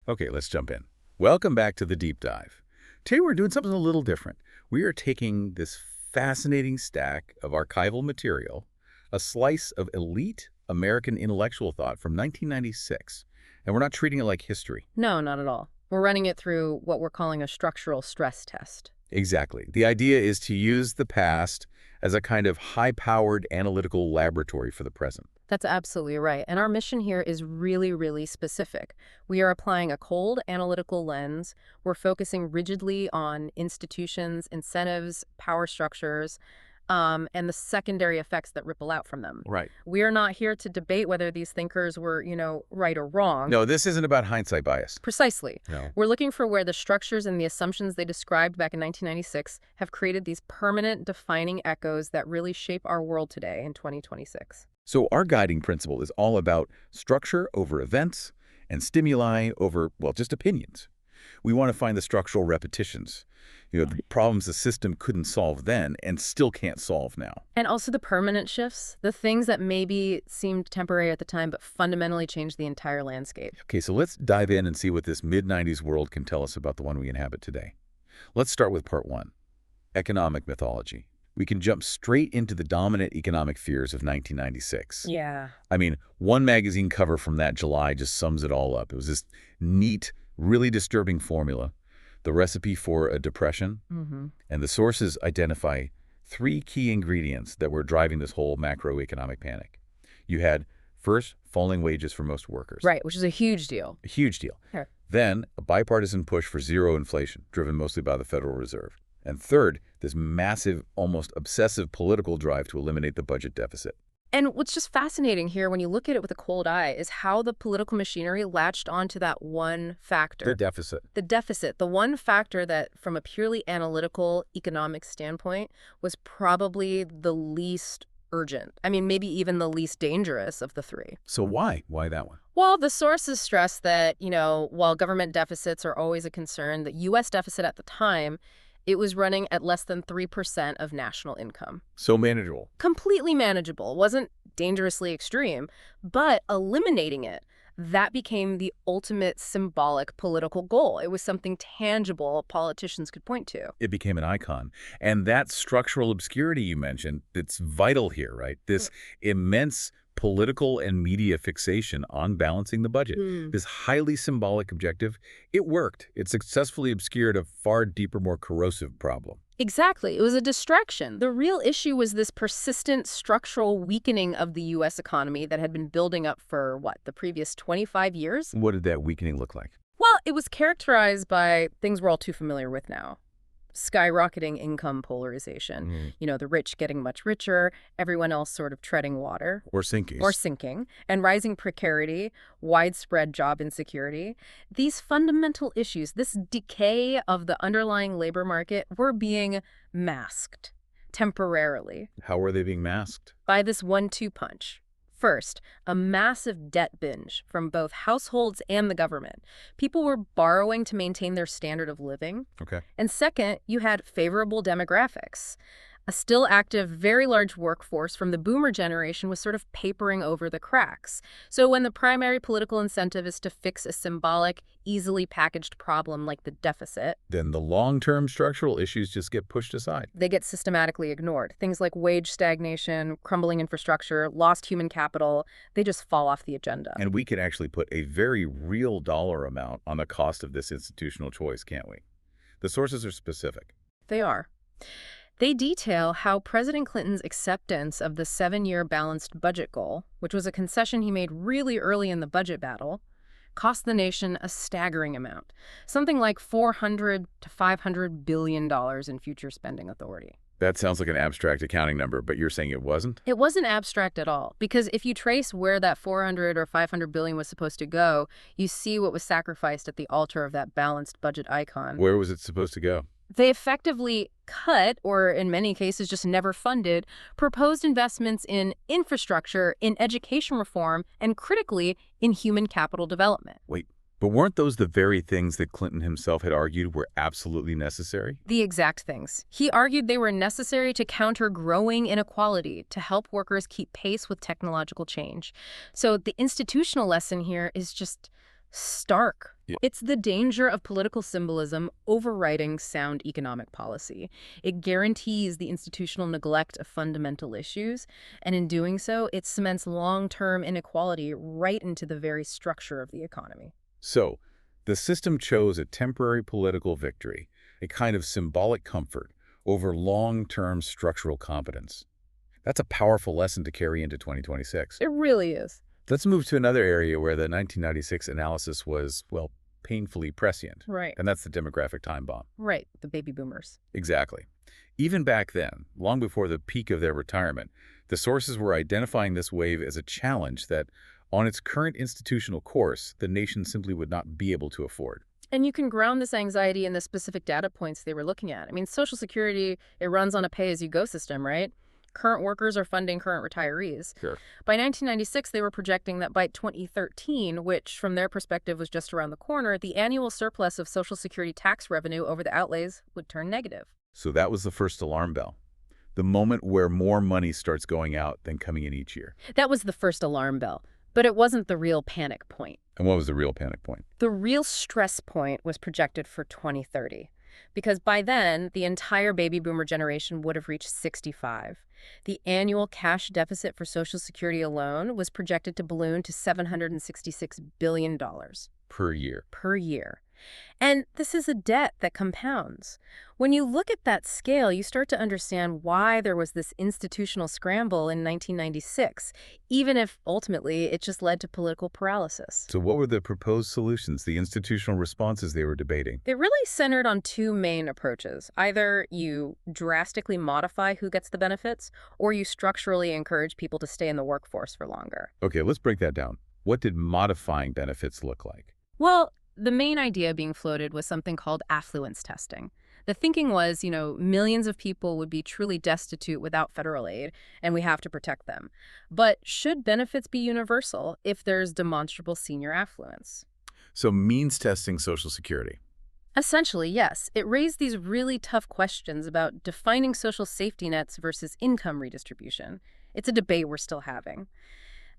Okay, let's jump in. Welcome back to the deep dive. Today we're doing something a little different. We are taking this fascinating stack of archival material, a slice of elite American intellectual thought from 1996, and we're not treating it like history. No, not at all. We're running it through what we're calling a structural stress test. Exactly. The idea is to use the past as a kind of high-powered analytical laboratory for the present. That's absolutely right. And our mission here is really, really specific. We are applying a cold analytical lens. We're focusing rigidly on institutions, incentives, power structures, and the secondary effects that ripple out from them. Right. We are not here to debate whether these thinkers were, right or wrong. No, this isn't about hindsight bias. Precisely. No. We're looking for where the structures and the assumptions they described back in 1996 have created these permanent defining echoes that really shape our world today in 2026. So our guiding principle is all about structure over events and stimuli over, well, just opinions. We want to find the structural repetitions, the problems the system couldn't solve then and still can't solve now. And also the permanent shifts, the things that maybe seemed temporary at the time but fundamentally changed the entire landscape. Okay, so let's dive in and see what this mid-90s world can tell us about the one we inhabit today. Let's start with part one, economic mythology. We can jump straight into the dominant economic fears of 1996. Yeah. I mean, one magazine cover from that July just sums it all up. It was this neat, really disturbing formula, the recipe for a depression, and the sources identify three key ingredients that were driving this whole macroeconomic panic. You had, first, falling wages for most workers. Right, which is a huge deal. A huge deal. Sure. Then, a bipartisan push for zero inflation, driven mostly by the Federal Reserve. And third, this massive, almost obsessive political drive to eliminate the budget deficit. And what's just fascinating here when you look at it with a cold eye is how the political machinery latched onto that one factor. The deficit. The deficit, the one factor that from a purely analytical economic standpoint was probably the least urgent. I mean, maybe even the least dangerous of the three. So why? Why that one? Well, the sources stress that, while government deficits are always a concern, the U.S. deficit at the time, it was running at less than 3% of national income. So manageable. Completely manageable. Wasn't dangerously extreme, but eliminating it, that became the ultimate symbolic political goal. It was something tangible politicians could point to. It became an icon. And that structural obscurity you mentioned, it's vital here, right? This immense political and media fixation on balancing the budget. This highly symbolic objective, it worked. It successfully obscured a far deeper, more corrosive problem. Exactly. It was a distraction. The real issue was this persistent structural weakening of the U.S. economy that had been building up for, the previous 25 years? What did that weakening look like? Well, it was characterized by things we're all too familiar with now. Skyrocketing income polarization. The rich getting much richer, everyone else sort of treading water. Or sinking. Or sinking. And rising precarity, widespread job insecurity. These fundamental issues, this decay of the underlying labor market, were being masked temporarily. How were they being masked? By this 1-2 punch. First, a massive debt binge from both households and the government. People were borrowing to maintain their standard of living. Okay. And second, you had favorable demographics. A still active, very large workforce from the boomer generation was sort of papering over the cracks. So when the primary political incentive is to fix a symbolic, easily packaged problem like the deficit, then the long-term structural issues just get pushed aside. They get systematically ignored. Things like wage stagnation, crumbling infrastructure, lost human capital, they just fall off the agenda. And we can actually put a very real dollar amount on the cost of this institutional choice, can't we? The sources are specific. They are. They detail how President Clinton's acceptance of the 7-year balanced budget goal, which was a concession he made really early in the budget battle, cost the nation a staggering amount, something like $400 to $500 billion in future spending authority. That sounds like an abstract accounting number, but you're saying it wasn't? It wasn't abstract at all, because if you trace where that 400 or 500 billion was supposed to go, you see what was sacrificed at the altar of that balanced budget icon. Where was it supposed to go? They effectively cut, or in many cases just never funded, proposed investments in infrastructure, in education reform, and critically, in human capital development. Wait, but weren't those the very things that Clinton himself had argued were absolutely necessary? The exact things. He argued they were necessary to counter growing inequality, to help workers keep pace with technological change. So the institutional lesson here is just stark. Yeah. It's the danger of political symbolism overriding sound economic policy. It guarantees the institutional neglect of fundamental issues, and in doing so, it cements long-term inequality right into the very structure of the economy. So, the system chose a temporary political victory, a kind of symbolic comfort, over long-term structural competence. That's a powerful lesson to carry into 2026. It really is. Let's move to another area where the 1996 analysis was, well, painfully prescient. Right. And that's the demographic time bomb. Right, the baby boomers. Exactly. Even back then, long before the peak of their retirement, the sources were identifying this wave as a challenge that, on its current institutional course, the nation simply would not be able to afford. And you can ground this anxiety in the specific data points they were looking at. I mean, Social Security, it runs on a pay-as-you-go system, right? Current workers are funding current retirees. Sure. By 1996, they were projecting that by 2013, which from their perspective was just around the corner, the annual surplus of Social Security tax revenue over the outlays would turn negative. So that was the first alarm bell. The moment where more money starts going out than coming in each year. That was the first alarm bell, but it wasn't the real panic point. And what was the real panic point? The real stress point was projected for 2030, because by then, the entire baby boomer generation would have reached 65. The annual cash deficit for Social Security alone was projected to balloon to $766 billion Per year. per year. And this is a debt that compounds. When you look at that scale, you start to understand why there was this institutional scramble in 1996, even if ultimately it just led to political paralysis. So what were the proposed solutions, the institutional responses they were debating? It really centered on two main approaches. Either you drastically modify who gets the benefits, or you structurally encourage people to stay in the workforce for longer. Okay, let's break that down. What did modifying benefits look like? Well, the main idea being floated was something called affluence testing. The thinking was, millions of people would be truly destitute without federal aid, and we have to protect them. But should benefits be universal if there's demonstrable senior affluence? So means testing Social Security. Essentially, yes. It raised these really tough questions about defining social safety nets versus income redistribution. It's a debate we're still having.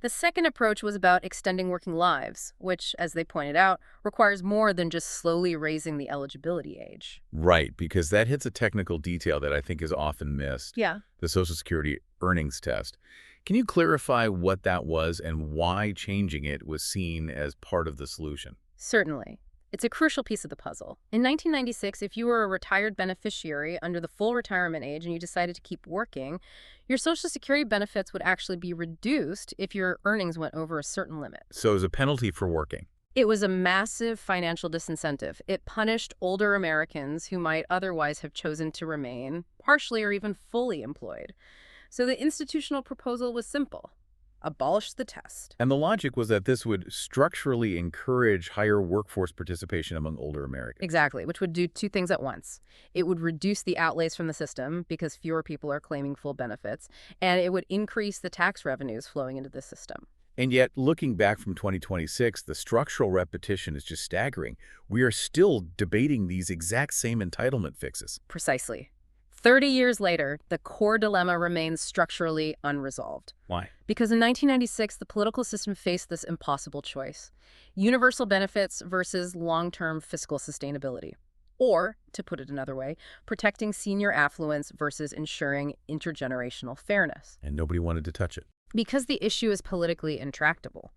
The second approach was about extending working lives, which, as they pointed out, requires more than just slowly raising the eligibility age. Right, because that hits a technical detail that I think is often missed. Yeah. The Social Security earnings test. Can you clarify what that was and why changing it was seen as part of the solution? Certainly. It's a crucial piece of the puzzle. In 1996, if you were a retired beneficiary under the full retirement age and you decided to keep working, your Social Security benefits would actually be reduced if your earnings went over a certain limit. So as a penalty for working. It was a massive financial disincentive. It punished older Americans who might otherwise have chosen to remain partially or even fully employed. So the institutional proposal was simple. Abolish the test. And the logic was that this would structurally encourage higher workforce participation among older Americans. Exactly, which would do two things at once. It would reduce the outlays from the system because fewer people are claiming full benefits, and it would increase the tax revenues flowing into the system. And yet, looking back from 2026, the structural repetition is just staggering. We are still debating these exact same entitlement fixes. Precisely. 30 years later, the core dilemma remains structurally unresolved. Why? Because in 1996, the political system faced this impossible choice: universal benefits versus long-term fiscal sustainability. Or, to put it another way, protecting senior affluence versus ensuring intergenerational fairness. And nobody wanted to touch it. Because the issue is politically intractable.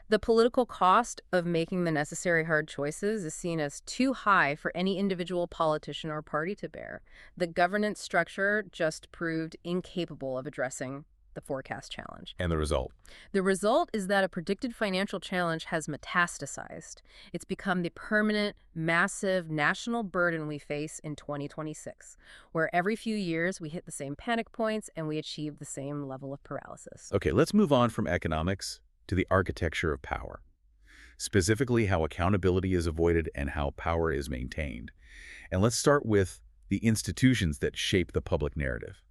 The political cost of making the necessary hard choices is seen as too high for any individual politician or party to bear. The governance structure just proved incapable of addressing the forecast challenge. And the result? The result is that a predicted financial challenge has metastasized. It's become the permanent, massive national burden we face in 2026, where every few years we hit the same panic points and we achieve the same level of paralysis. Okay, let's move on from economics to the architecture of power. Specifically, how accountability is avoided and how power is maintained. And let's start with the institutions that shape the public narrative.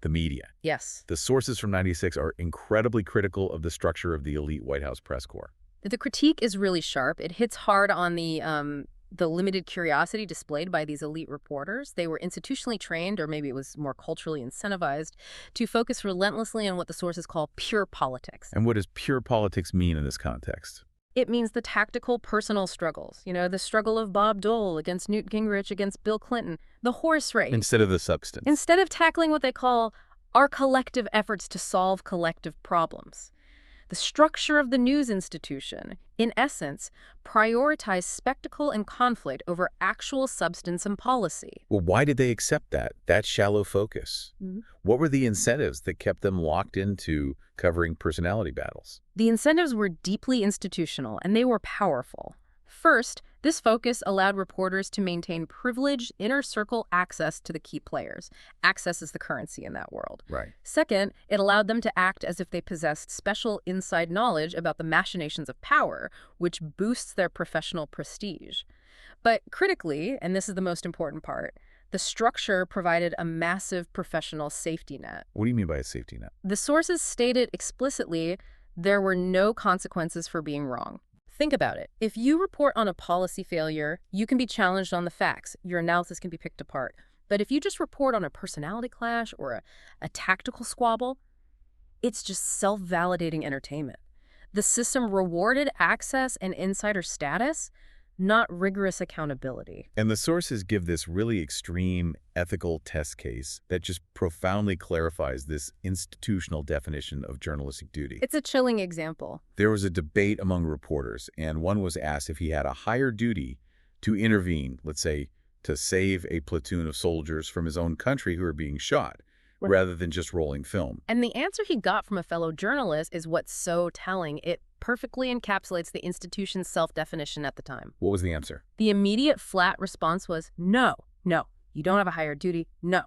The media. Yes. The sources from 96 are incredibly critical of the structure of the elite White House press corps. The critique is really sharp. It hits hard on the limited curiosity displayed by these elite reporters. They were institutionally trained, or maybe it was more culturally incentivized, to focus relentlessly on what the sources call pure politics. And what does pure politics mean in this context? It means the tactical personal struggles. The struggle of Bob Dole against Newt Gingrich against Bill Clinton, the horse race. Instead of the substance. Instead of tackling what they call our collective efforts to solve collective problems. The structure of the news institution, in essence, prioritized spectacle and conflict over actual substance and policy. Well, why did they accept that shallow focus? What were the incentives that kept them locked into covering personality battles? The incentives were deeply institutional, and they were powerful. First, this focus allowed reporters to maintain privileged inner circle access to the key players. Access is the currency in that world. Right. Second, it allowed them to act as if they possessed special inside knowledge about the machinations of power, which boosts their professional prestige. But critically, and this is the most important part, the structure provided a massive professional safety net. What do you mean by a safety net? The sources stated explicitly there were no consequences for being wrong. Think about it. If you report on a policy failure, you can be challenged on the facts. Your analysis can be picked apart. But if you just report on a personality clash or a tactical squabble, it's just self-validating entertainment. The system rewarded access and insider status, not rigorous accountability. And the sources give this really extreme ethical test case that just profoundly clarifies this institutional definition of journalistic duty. It's a chilling example. There was a debate among reporters, and one was asked if he had a higher duty to intervene, let's say, to save a platoon of soldiers from his own country who are being shot, rather than just rolling film. And the answer he got from a fellow journalist is what's so telling. It perfectly encapsulates the institution's self-definition at the time. What was the answer? The immediate flat response was, no, you don't have a higher duty. No,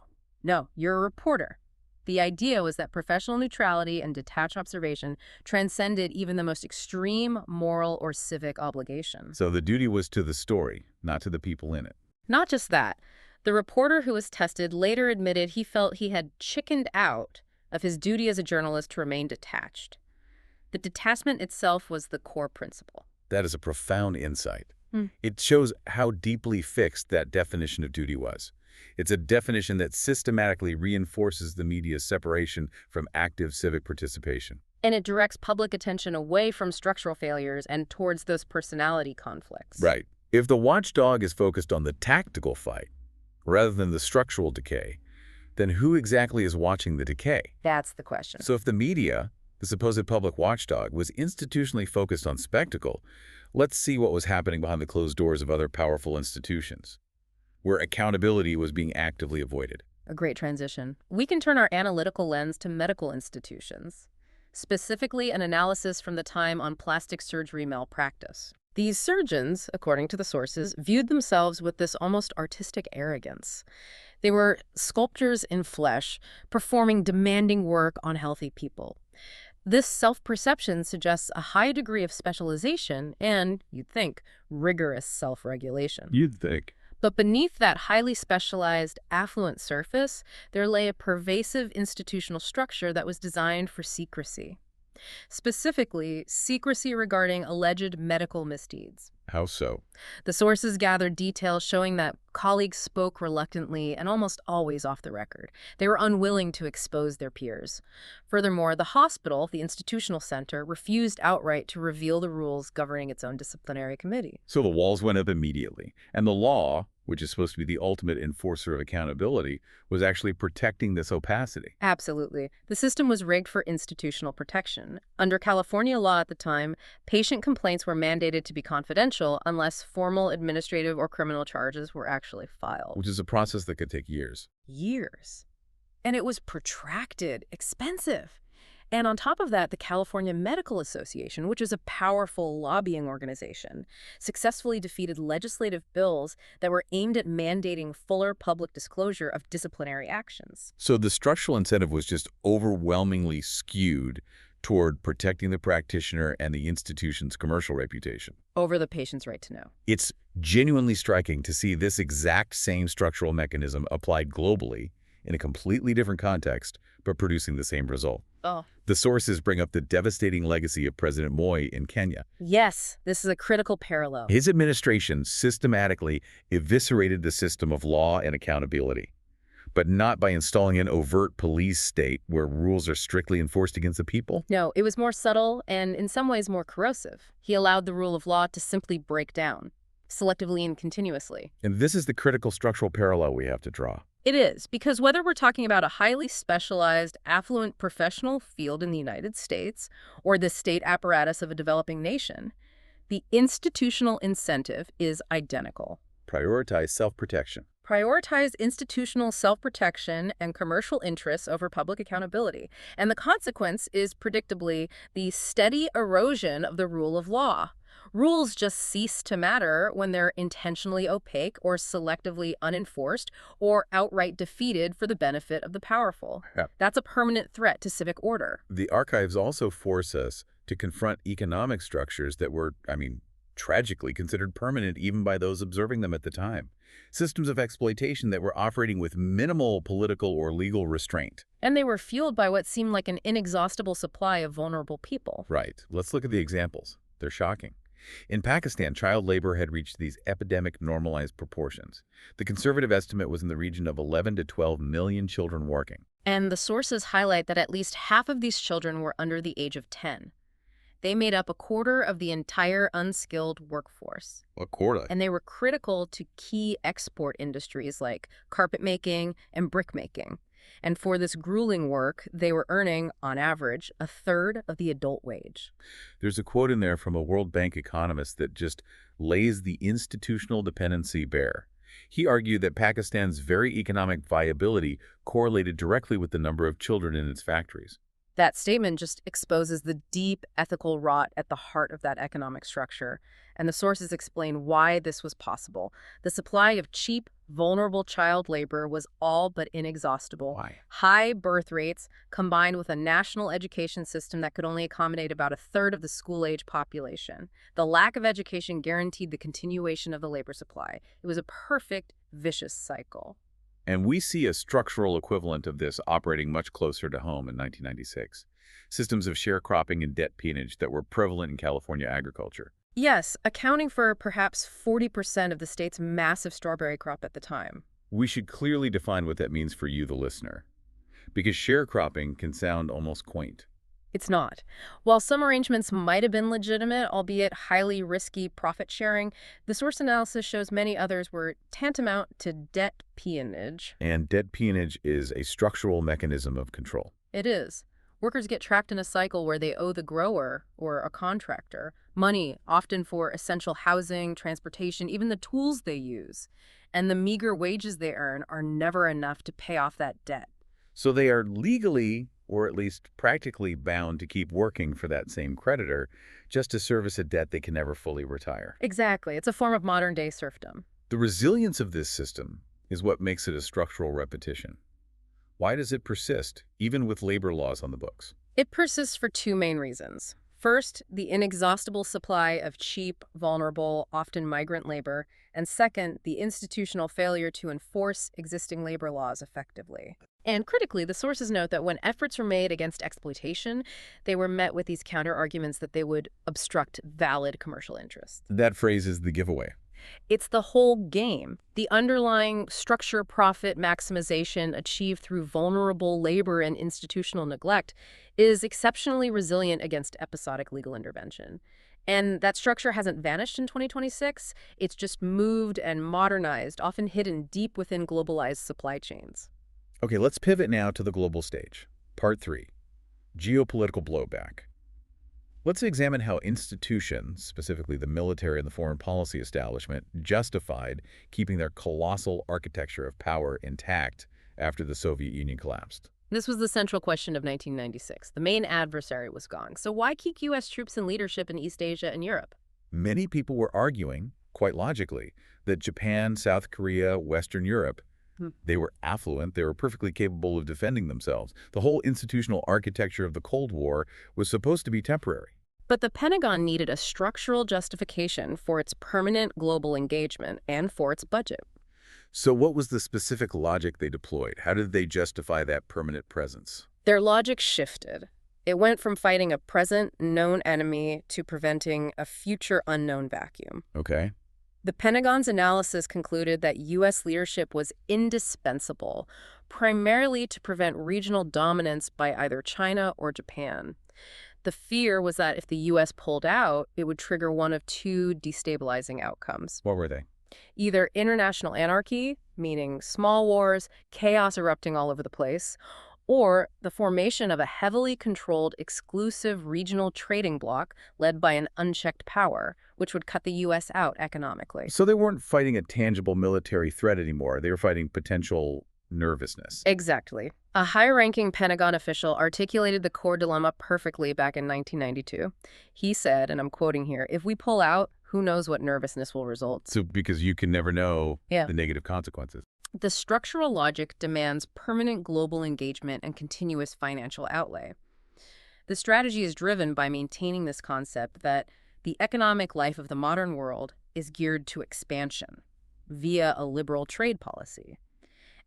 you're a reporter. The idea was that professional neutrality and detached observation transcended even the most extreme moral or civic obligation. So the duty was to the story, not to the people in it. Not just that. The reporter who was tested later admitted he felt he had chickened out of his duty as a journalist to remain detached. The detachment itself was the core principle. That is a profound insight. It shows how deeply fixed that definition of duty was. It's a definition that systematically reinforces the media's separation from active civic participation. And it directs public attention away from structural failures and towards those personality conflicts. Right. If the watchdog is focused on the tactical fight, rather than the structural decay, then who exactly is watching the decay? That's the question. So if the media, the supposed public watchdog, was institutionally focused on spectacle, let's see what was happening behind the closed doors of other powerful institutions, where accountability was being actively avoided. A great transition. We can turn our analytical lens to medical institutions, specifically an analysis from the time on plastic surgery malpractice. These surgeons, according to the sources, viewed themselves with this almost artistic arrogance. They were sculptors in flesh, performing demanding work on healthy people. This self-perception suggests a high degree of specialization and, you'd think, rigorous self-regulation. You'd think. But beneath that highly specialized, affluent surface, there lay a pervasive institutional structure that was designed for secrecy. Specifically, secrecy regarding alleged medical misdeeds. How so? The sources gathered details showing that colleagues spoke reluctantly and almost always off the record. They were unwilling to expose their peers. Furthermore, the hospital, the institutional center, refused outright to reveal the rules governing its own disciplinary committee. So the walls went up immediately, and the law, which is supposed to be the ultimate enforcer of accountability, was actually protecting this opacity. Absolutely. The system was rigged for institutional protection. Under California law at the time, patient complaints were mandated to be confidential unless formal administrative or criminal charges were actually filed. Which is a process that could take years. Years. And it was protracted, expensive. And on top of that, the California Medical Association, which is a powerful lobbying organization, successfully defeated legislative bills that were aimed at mandating fuller public disclosure of disciplinary actions. So the structural incentive was just overwhelmingly skewed toward protecting the practitioner and the institution's commercial reputation. Over the patient's right to know. It's genuinely striking to see this exact same structural mechanism applied globally in a completely different context, but producing the same result. Oh. The sources bring up the devastating legacy of President Moi in Kenya. Yes, this is a critical parallel. His administration systematically eviscerated the system of law and accountability. but not by installing an overt police state where rules are strictly enforced against the people? No, it was more subtle and in some ways more corrosive. He allowed the rule of law to simply break down, selectively and continuously. And this is the critical structural parallel we have to draw. It is, because whether we're talking about a highly specialized, affluent professional field in the United States or the state apparatus of a developing nation, the institutional incentive is identical. Prioritize self-protection. Prioritize institutional self-protection and commercial interests over public accountability. And the consequence is, predictably, the steady erosion of the rule of law. Rules just cease to matter when they're intentionally opaque or selectively unenforced or outright defeated for the benefit of the powerful. Yep. That's a permanent threat to civic order. The archives also force us to confront economic structures that were, tragically considered permanent even by those observing them at the time. Systems of exploitation that were operating with minimal political or legal restraint. And they were fueled by what seemed like an inexhaustible supply of vulnerable people. Right. Let's look at the examples. They're shocking. In Pakistan, child labor had reached these epidemic normalized proportions. The conservative estimate was in the region of 11 to 12 million children working. And the sources highlight that at least half of these children were under the age of 10. They made up a quarter of the entire unskilled workforce. A quarter? And they were critical to key export industries like carpet making and brick making. And for this grueling work, they were earning, on average, a third of the adult wage. There's a quote in there from a World Bank economist that just lays the institutional dependency bare. He argued that Pakistan's very economic viability correlated directly with the number of children in its factories. That statement just exposes the deep ethical rot at the heart of that economic structure, and the sources explain why this was possible. The supply of cheap, vulnerable child labor was all but inexhaustible. Why? High birth rates, combined with a national education system that could only accommodate about a third of the school-age population. The lack of education guaranteed the continuation of the labor supply. It was a perfect, vicious cycle. And we see a structural equivalent of this operating much closer to home in 1996. Systems of sharecropping and debt peonage that were prevalent in California agriculture. Yes, accounting for perhaps 40% of the state's massive strawberry crop at the time. We should clearly define what that means for you, the listener, because sharecropping can sound almost quaint. It's not. While some arrangements might have been legitimate, albeit highly risky profit sharing, the source analysis shows many others were tantamount to debt peonage. And debt peonage is a structural mechanism of control. It is. Workers get trapped in a cycle where they owe the grower, or a contractor, money, often for essential housing, transportation, even the tools they use. And the meager wages they earn are never enough to pay off that debt. So they are legally, or at least practically, bound to keep working for that same creditor just to service a debt they can never fully retire. Exactly. It's a form of modern-day serfdom. The resilience of this system is what makes it a structural repetition. Why does it persist, even with labor laws on the books? It persists for two main reasons. First, the inexhaustible supply of cheap, vulnerable, often migrant labor, and second, the institutional failure to enforce existing labor laws effectively. And critically, the sources note that when efforts were made against exploitation, they were met with these counter-arguments that they would obstruct valid commercial interests. That phrase is the giveaway. It's the whole game. The underlying structure profit maximization achieved through vulnerable labor and institutional neglect is exceptionally resilient against episodic legal intervention. And that structure hasn't vanished in 2026. It's just moved and modernized, often hidden deep within globalized supply chains. Okay, let's pivot now to the global stage. Part 3, geopolitical blowback. Let's examine how institutions, specifically the military and the foreign policy establishment, justified keeping their colossal architecture of power intact after the Soviet Union collapsed. This was the central question of 1996. The main adversary was gone. So why keep U.S. troops in leadership in East Asia and Europe? Many people were arguing, quite logically, that Japan, South Korea, Western Europe, they were affluent, they were perfectly capable of defending themselves. The whole institutional architecture of the Cold War was supposed to be temporary. But the Pentagon needed a structural justification for its permanent global engagement and for its budget. So what was the specific logic they deployed? How did they justify that permanent presence? Their logic shifted. It went from fighting a present known enemy to preventing a future unknown vacuum. Okay. The Pentagon's analysis concluded that U.S. leadership was indispensable, primarily to prevent regional dominance by either China or Japan. The fear was that if the U.S. pulled out, it would trigger one of two destabilizing outcomes. What were they? Either international anarchy, meaning small wars, chaos erupting all over the place, or the formation of a heavily controlled, exclusive regional trading bloc led by an unchecked power, which would cut the U.S. out economically. So they weren't fighting a tangible military threat anymore. They were fighting potential nervousness. Exactly. A high-ranking Pentagon official articulated the core dilemma perfectly back in 1992. He said, and I'm quoting here, "If we pull out, who knows what nervousness will result?" So because you can never know the negative consequences. The structural logic demands permanent global engagement and continuous financial outlay. The strategy is driven by maintaining this concept that the economic life of the modern world is geared to expansion via a liberal trade policy.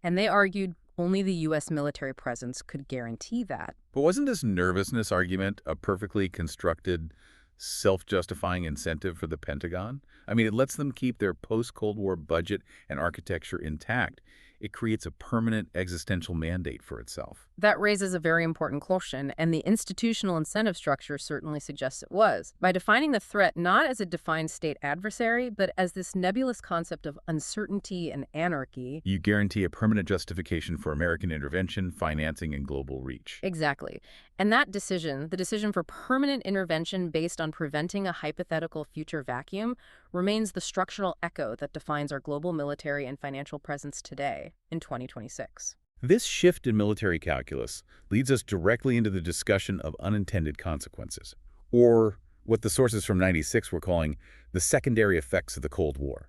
And they argued only the U.S. military presence could guarantee that. But wasn't this nervousness argument a perfectly constructed, self-justifying incentive for the Pentagon? I mean, it lets them keep their post-Cold War budget and architecture intact. It creates a permanent existential mandate for itself. That raises a very important question, and the institutional incentive structure certainly suggests it was. By defining the threat not as a defined state adversary, but as this nebulous concept of uncertainty and anarchy, you guarantee a permanent justification for American intervention, financing, and global reach. Exactly. And that decision, the decision for permanent intervention based on preventing a hypothetical future vacuum, remains the structural echo that defines our global military and financial presence today in 2026. This shift in military calculus leads us directly into the discussion of unintended consequences, or what the sources from '96 were calling the secondary effects of the Cold War.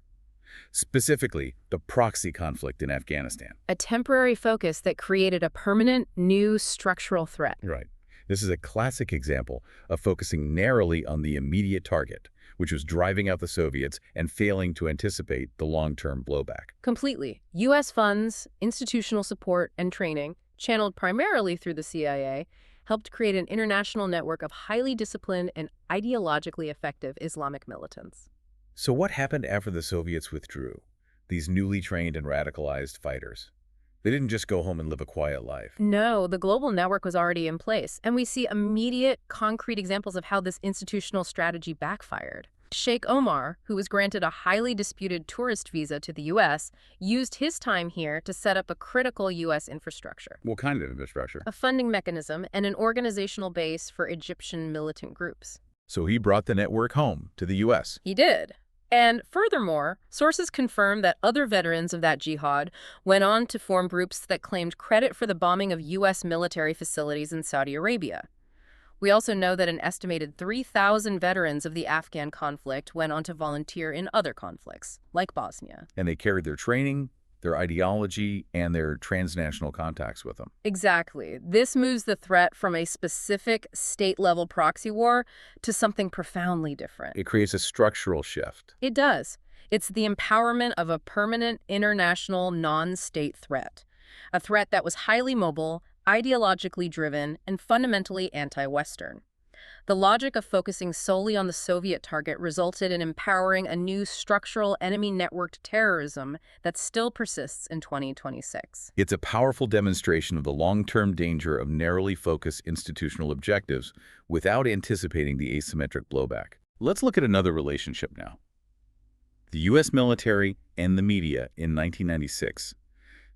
Specifically, the proxy conflict in Afghanistan. A temporary focus that created a permanent, new structural threat. Right. This is a classic example of focusing narrowly on the immediate target, which was driving out the Soviets and failing to anticipate the long-term blowback. Completely. U.S. funds, institutional support, and training, channeled primarily through the CIA, helped create an international network of highly disciplined and ideologically effective Islamic militants. So what happened after the Soviets withdrew? These newly trained and radicalized fighters. They didn't just go home and live a quiet life. No, the global network was already in place, and we see immediate, concrete examples of how this institutional strategy backfired. Sheikh Omar, who was granted a highly disputed tourist visa to the U.S., used his time here to set up a critical U.S. infrastructure. What kind of infrastructure? A funding mechanism and an organizational base for Egyptian militant groups. So he brought the network home to the U.S. He did. And furthermore, sources confirm that other veterans of that jihad went on to form groups that claimed credit for the bombing of U.S. military facilities in Saudi Arabia. We also know that an estimated 3,000 veterans of the Afghan conflict went on to volunteer in other conflicts, like Bosnia. And they carried their training, their ideology, and their transnational contacts with them. Exactly. This moves the threat from a specific state-level proxy war to something profoundly different. It creates a structural shift. It does. It's the empowerment of a permanent international non-state threat. A threat that was highly mobile, ideologically driven, and fundamentally anti-Western. The logic of focusing solely on the Soviet target resulted in empowering a new structural enemy-networked terrorism that still persists in 2026. It's a powerful demonstration of the long-term danger of narrowly focused institutional objectives without anticipating the asymmetric blowback. Let's look at another relationship now. The U.S. military and the media in 1996.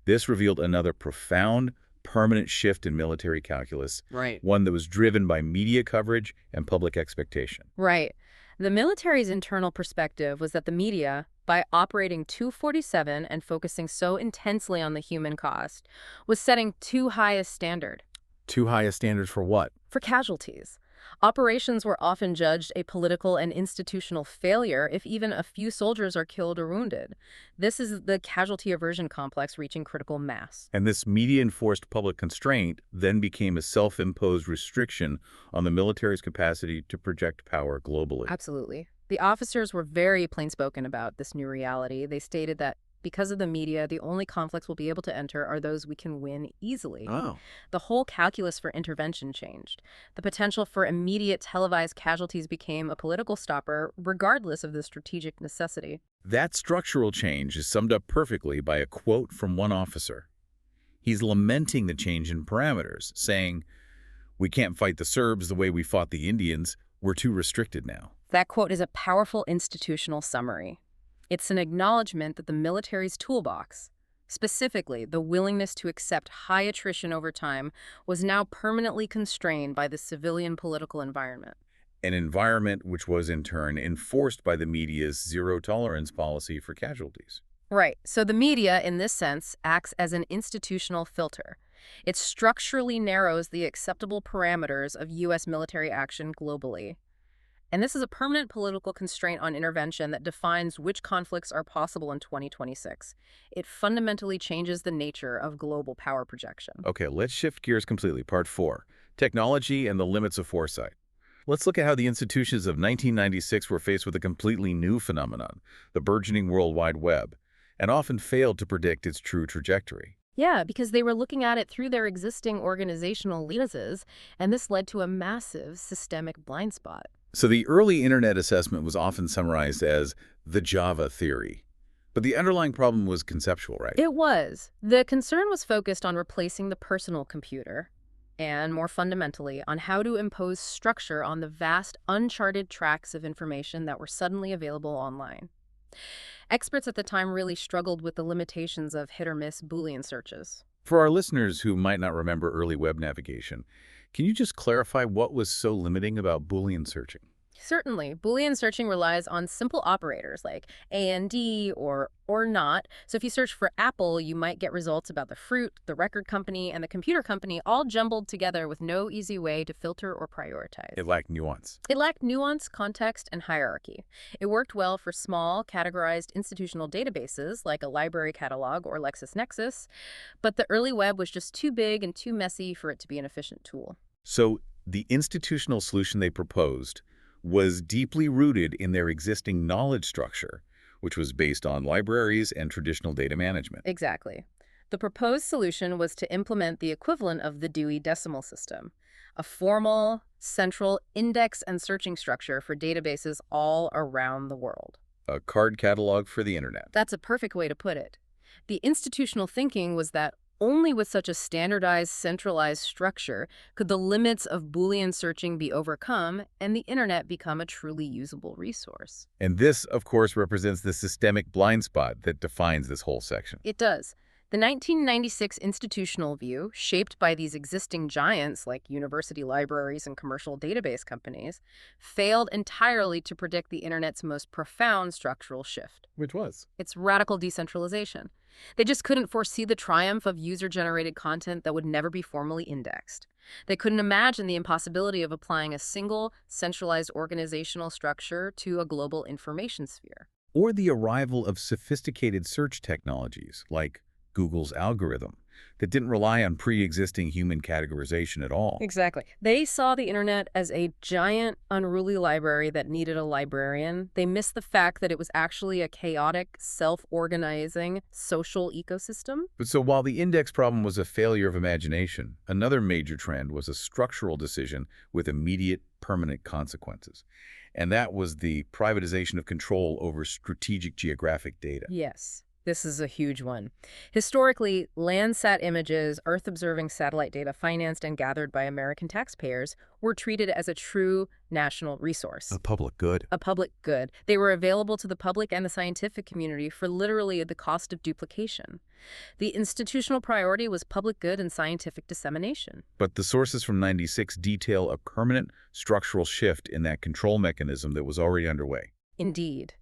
This revealed another profound, permanent shift in military calculus, Right. one that was driven by media coverage and public expectation. Right. The military's internal perspective was that the media, by operating 247 and focusing so intensely on the human cost, was setting too high a standard. Too high a standards for what? For casualties. Operations were often judged a political and institutional failure if even a few soldiers are killed or wounded. This is the casualty aversion complex reaching critical mass. And this media-enforced public constraint then became a self-imposed restriction on the military's capacity to project power globally. Absolutely. The officers were very plain-spoken about this new reality. They stated that Because of the media, the only conflicts we'll be able to enter are those we can win easily. Oh. The whole calculus for intervention changed. The potential for immediate televised casualties became a political stopper, regardless of the strategic necessity. That structural change is summed up perfectly by a quote from one officer. He's lamenting the change in parameters, saying, "We can't fight the Serbs the way we fought the Indians. We're too restricted now." That quote is a powerful institutional summary. It's an acknowledgement that the military's toolbox, specifically the willingness to accept high attrition over time, was now permanently constrained by the civilian political environment. An environment which was in turn enforced by the media's zero-tolerance policy for casualties. Right. So the media, in this sense, acts as an institutional filter. It structurally narrows the acceptable parameters of U.S. military action globally. And this is a permanent political constraint on intervention that defines which conflicts are possible in 2026. It fundamentally changes the nature of global power projection. Okay, let's shift gears completely. Part 4, technology and the limits of foresight. Let's look at how the institutions of 1996 were faced with a completely new phenomenon, the burgeoning World Wide Web, and often failed to predict its true trajectory. Yeah, because they were looking at it through their existing organizational lenses, and this led to a massive systemic blind spot. So the early internet assessment was often summarized as the Java theory. But the underlying problem was conceptual, right? It was. The concern was focused on replacing the personal computer, and more fundamentally, on how to impose structure on the vast, uncharted tracts of information that were suddenly available online. Experts at the time really struggled with the limitations of hit-or-miss Boolean searches. For our listeners who might not remember early web navigation, can you just clarify what was so limiting about Boolean searching? Certainly, Boolean searching relies on simple operators like and or not. So if you search for apple, you might get results about the fruit, the record company, and the computer company all jumbled together with no easy way to filter or prioritize. It lacked nuance. It lacked nuance, context, and hierarchy. It worked well for small, categorized institutional databases like a library catalog or LexisNexis, but the early web was just too big and too messy for it to be an efficient tool. So the institutional solution they proposed was deeply rooted in their existing knowledge structure, which was based on libraries and traditional data management. Exactly. The proposed solution was to implement the equivalent of the Dewey Decimal System, a formal, central index and searching structure for databases all around the world. A card catalog for the internet. That's a perfect way to put it. The institutional thinking was that only with such a standardized, centralized structure could the limits of Boolean searching be overcome and the internet become a truly usable resource. And this, of course, represents the systemic blind spot that defines this whole section. It does. The 1996 institutional view, shaped by these existing giants like university libraries and commercial database companies, failed entirely to predict the internet's most profound structural shift. Which was? It's radical decentralization. They just couldn't foresee the triumph of user-generated content that would never be formally indexed. They couldn't imagine the impossibility of applying a single, centralized organizational structure to a global information sphere. Or the arrival of sophisticated search technologies like Google's algorithm that didn't rely on pre-existing human categorization at all. Exactly. They saw the internet as a giant, unruly library that needed a librarian. They missed the fact that it was actually a chaotic, self-organizing social ecosystem. But so while the index problem was a failure of imagination, another major trend was a structural decision with immediate, permanent consequences. And that was the privatization of control over strategic geographic data. Yes. This is a huge one. Historically, Landsat images, Earth-observing satellite data financed and gathered by American taxpayers, were treated as a true national resource. A public good. A public good. They were available to the public and the scientific community for literally the cost of duplication. The institutional priority was public good and scientific dissemination. But the sources from '96 detail a permanent structural shift in that control mechanism that was already underway. Indeed.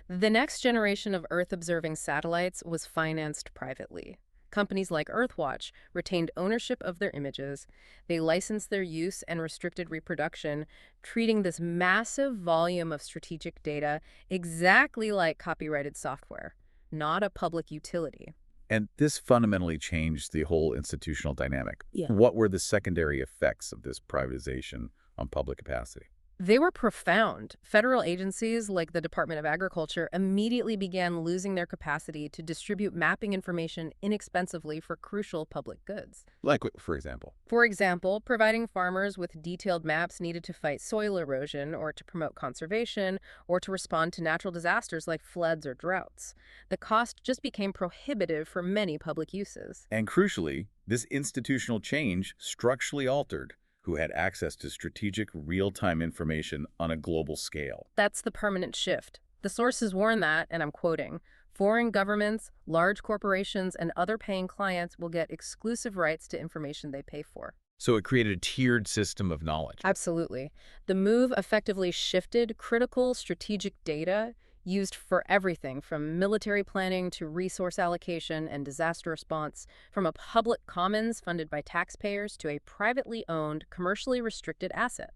The next generation of Earth-observing satellites was financed privately. Companies like Earthwatch retained ownership of their images. They licensed their use and restricted reproduction, treating this massive volume of strategic data exactly like copyrighted software, not a public utility. And this fundamentally changed the whole institutional dynamic. Yeah. What were the secondary effects of this privatization on public capacity? They were profound. Federal agencies like the Department of Agriculture immediately began losing their capacity to distribute mapping information inexpensively for crucial public goods. Like, for example? For example, providing farmers with detailed maps needed to fight soil erosion or to promote conservation or to respond to natural disasters like floods or droughts. The cost just became prohibitive for many public uses. And crucially, this institutional change structurally altered who had access to strategic, real-time information on a global scale. That's the permanent shift. The sources warn that, and I'm quoting, "Foreign governments, large corporations, and other paying clients will get exclusive rights to information they pay for." So it created a tiered system of knowledge. Absolutely. The move effectively shifted critical strategic data used for everything from military planning to resource allocation and disaster response, from a public commons funded by taxpayers to a privately owned, commercially restricted asset.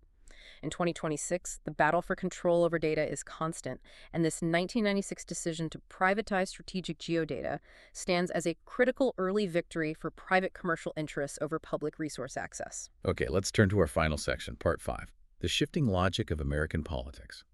In 2026, the battle for control over data is constant, and this 1996 decision to privatize strategic geodata stands as a critical early victory for private commercial interests over public resource access. Okay, let's turn to our final section, Part 5, the shifting logic of American politics.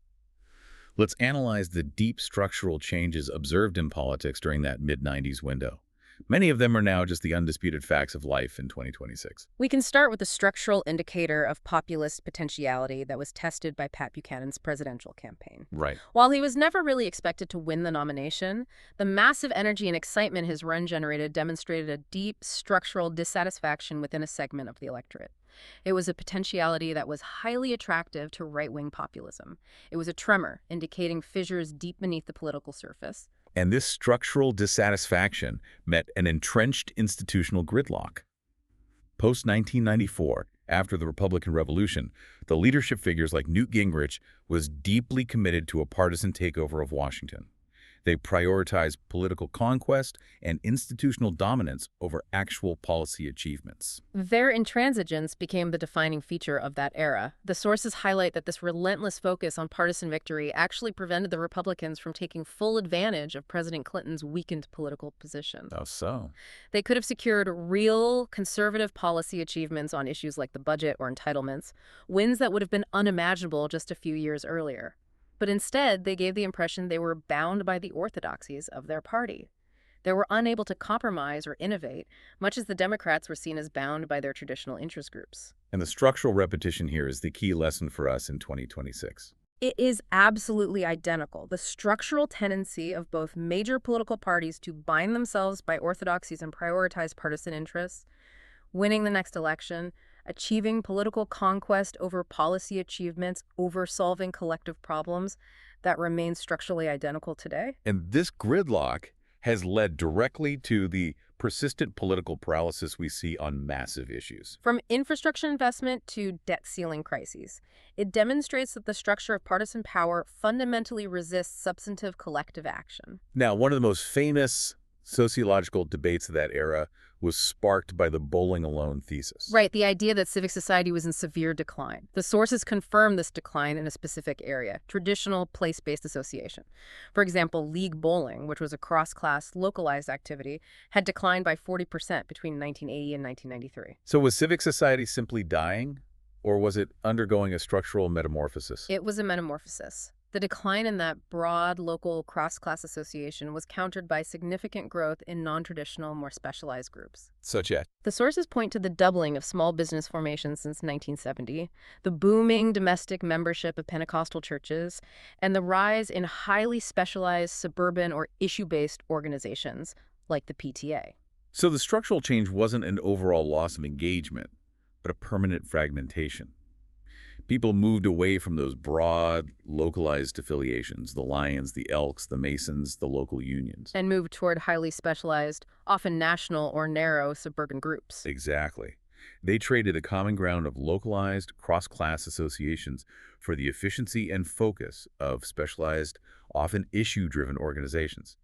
Let's analyze the deep structural changes observed in politics during that mid-90s window. Many of them are now just the undisputed facts of life in 2026. We can start with the structural indicator of populist potentiality that was tested by Pat Buchanan's presidential campaign. Right. While he was never really expected to win the nomination, the massive energy and excitement his run generated demonstrated a deep structural dissatisfaction within a segment of the electorate. It was a potentiality that was highly attractive to right-wing populism. It was a tremor, indicating fissures deep beneath the political surface. And this structural dissatisfaction met an entrenched institutional gridlock. Post-1994, after the Republican Revolution, the leadership figures like Newt Gingrich was deeply committed to a partisan takeover of Washington. They prioritized political conquest and institutional dominance over actual policy achievements. Their intransigence became the defining feature of that era. The sources highlight that this relentless focus on partisan victory actually prevented the Republicans from taking full advantage of President Clinton's weakened political position. Oh, so? They could have secured real conservative policy achievements on issues like the budget or entitlements, wins that would have been unimaginable just a few years earlier. But instead, they gave the impression they were bound by the orthodoxies of their party. They were unable to compromise or innovate, much as the Democrats were seen as bound by their traditional interest groups. And the structural repetition here is the key lesson for us in 2026. It is absolutely identical. The structural tendency of both major political parties to bind themselves by orthodoxies and prioritize partisan interests, winning the next election, achieving political conquest over policy achievements, over solving collective problems, that remains structurally identical today. And this gridlock has led directly to the persistent political paralysis we see on massive issues. From infrastructure investment to debt ceiling crises, it demonstrates that the structure of partisan power fundamentally resists substantive collective action. Now, one of the most famous sociological debates of that era was sparked by the bowling alone thesis. Right, the idea that civic society was in severe decline. The sources confirm this decline in a specific area, traditional place-based association. For example, league bowling, which was a cross-class, localized activity, had declined by 40% between 1980 and 1993. So was civic society simply dying, or was it undergoing a structural metamorphosis? It was a metamorphosis. The decline in that broad local cross-class association was countered by significant growth in non-traditional, more specialized groups. Such as? The sources point to the doubling of small business formations since 1970, the booming domestic membership of Pentecostal churches, and the rise in highly specialized suburban or issue-based organizations like the PTA. So the structural change wasn't an overall loss of engagement, but a permanent fragmentation. People moved away from those broad, localized affiliations, the Lions, the Elks, the Masons, the local unions. And moved toward highly specialized, often national or narrow suburban groups. Exactly. They traded the common ground of localized, cross-class associations for the efficiency and focus of specialized, often issue-driven organizations.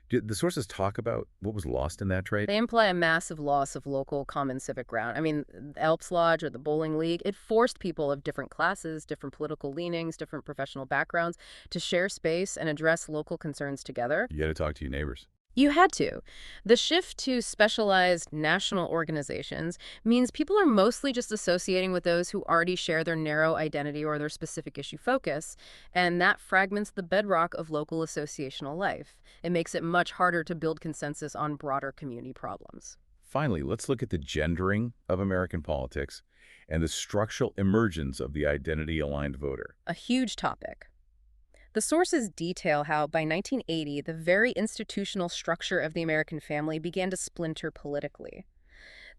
Did the sources talk about what was lost in that trade? They imply a massive loss of local common civic ground. I mean, the Elks Lodge or the Bowling League, it forced people of different classes, different political leanings, different professional backgrounds to share space and address local concerns together. You got to talk to your neighbors. You had to. The shift to specialized national organizations means people are mostly just associating with those who already share their narrow identity or their specific issue focus, and that fragments the bedrock of local associational life. It makes it much harder to build consensus on broader community problems. Finally, let's look at the gendering of American politics and the structural emergence of the identity-aligned voter. A huge topic. The sources detail how, by 1980, the very institutional structure of the American family began to splinter politically.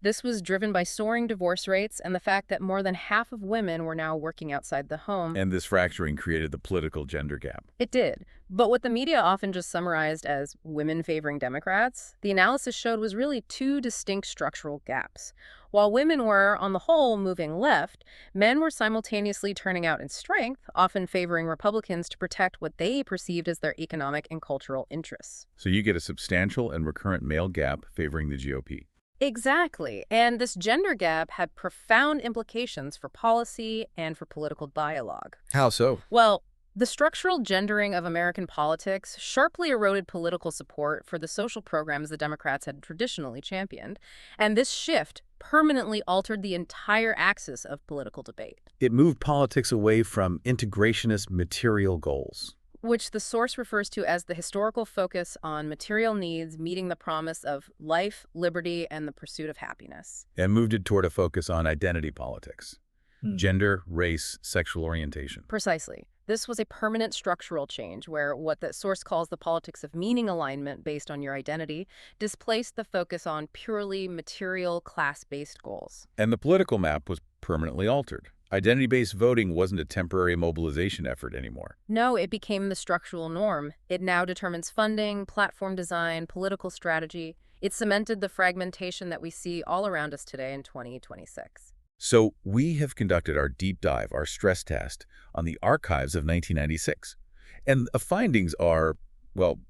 This was driven by soaring divorce rates and the fact that more than half of women were now working outside the home. And this fracturing created the political gender gap. It did. But what the media often just summarized as women favoring Democrats, the analysis showed was really two distinct structural gaps. While women were, on the whole, moving left, men were simultaneously turning out in strength, often favoring Republicans to protect what they perceived as their economic and cultural interests. So you get a substantial and recurrent male gap favoring the GOP. Exactly. And this gender gap had profound implications for policy and for political dialogue. How so? Well, the structural gendering of American politics sharply eroded political support for the social programs the Democrats had traditionally championed, and this shift permanently altered the entire axis of political debate, It moved politics away from integrationist material goals. which the source refers to as the historical focus on material needs meeting the promise of life, liberty, and the pursuit of happiness. And moved it toward a focus on identity politics. Gender, race, sexual orientation. Precisely. This was a permanent structural change where what the source calls the politics of meaning alignment based on your identity displaced the focus on purely material, class-based goals. And the political map was permanently altered. Identity-based voting wasn't a temporary mobilization effort anymore. No, it became the structural norm. It now determines funding, platform design, political strategy. It cemented the fragmentation that we see all around us today in 2026. So we have conducted our deep dive, our stress test, on the archives of 1996. And the findings are, well,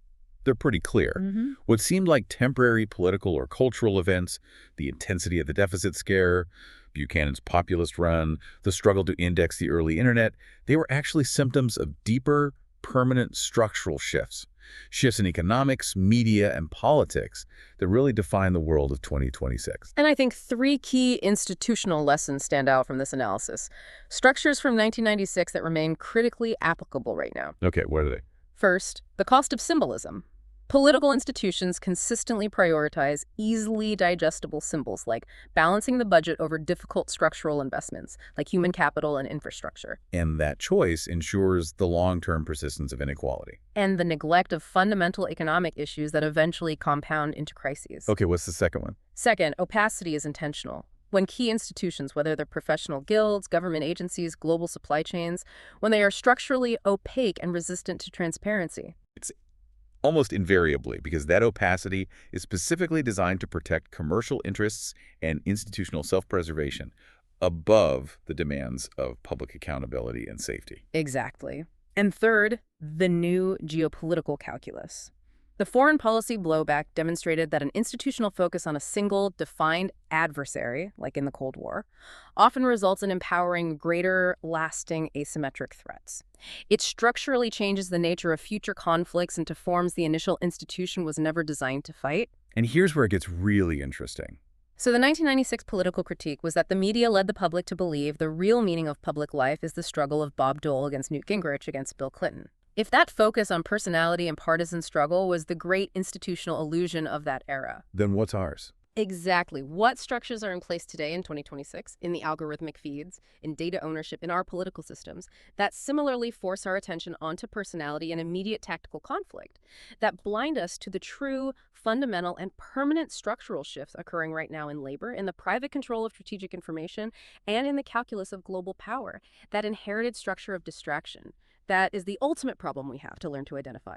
they're pretty clear. What seemed like temporary political or cultural events, the intensity of the deficit scare, Buchanan's populist run, the struggle to index the early internet, they were actually symptoms of deeper, permanent structural shifts. Shifts in economics, media, and politics that really define the world of 2026. And I think three key institutional lessons stand out from this analysis. Structures from 1996 that remain critically applicable right now. Okay, what are they? First, the cost of symbolism. Political institutions consistently prioritize easily digestible symbols like balancing the budget over difficult structural investments like human capital and infrastructure. And that choice ensures the long-term persistence of inequality. And the neglect of fundamental economic issues that eventually compound into crises. Okay, what's the second one? Second, opacity is intentional. When key institutions, whether they're professional guilds, government agencies, global supply chains, when they are structurally opaque and resistant to transparency. It's almost invariably, because that opacity is specifically designed to protect commercial interests and institutional self-preservation above the demands of public accountability and safety. Exactly. And third, the new geopolitical calculus. The foreign policy blowback demonstrated that an institutional focus on a single, defined adversary, like in the Cold War, often results in empowering greater, lasting asymmetric threats. It structurally changes the nature of future conflicts into forms the initial institution was never designed to fight. And here's where it gets really interesting. So the 1996 political critique was that the media led the public to believe the real meaning of public life is the struggle of Bob Dole against Newt Gingrich against Bill Clinton. If that focus on personality and partisan struggle was the great institutional illusion of that era. Then what's ours? Exactly. What structures are in place today in 2026 in the algorithmic feeds, in data ownership, in our political systems that similarly force our attention onto personality and immediate tactical conflict, that blind us to the true, fundamental, and permanent structural shifts occurring right now in labor, in the private control of strategic information, and in the calculus of global power, that inherited structure of distraction. That is the ultimate problem we have to learn to identify.